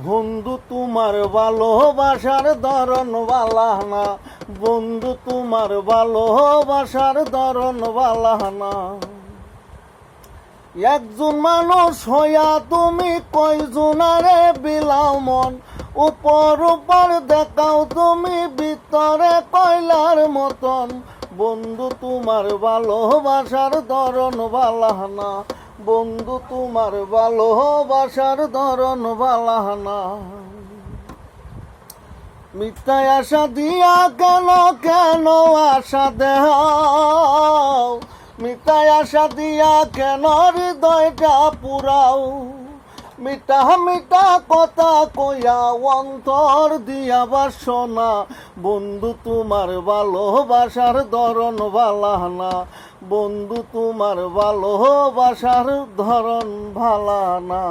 বন্ধু তোমার ভালোবাসার ধরন ভালা না, বন্ধু তোমার ভালোবাসার ধরন ভালা না। একজন মানুষ হইয়া তুমি কয়জনারে বিলাও মন, উপর উপর দেখাও তুমি ভিতরে কয়লার মতন। বন্ধু তোমার ভালোবাসার ধরন ভালা না, বন্ধু তোমার ভালোবাসার ধরন ভালা না। মিথ্যায় আশা দিয়া কেন কেন আশা দেও, মিথ্যায় আশা দিয়া কেন হৃদয়টা পুরাও। মিঠা মিঠা কথা কইয়া অন্তর দিয়া বাসনা, বন্ধু তোমার ভালোবাসার ধরন ভালা না, বন্ধু তোমার ভালোবাসার ধরন ভালা না।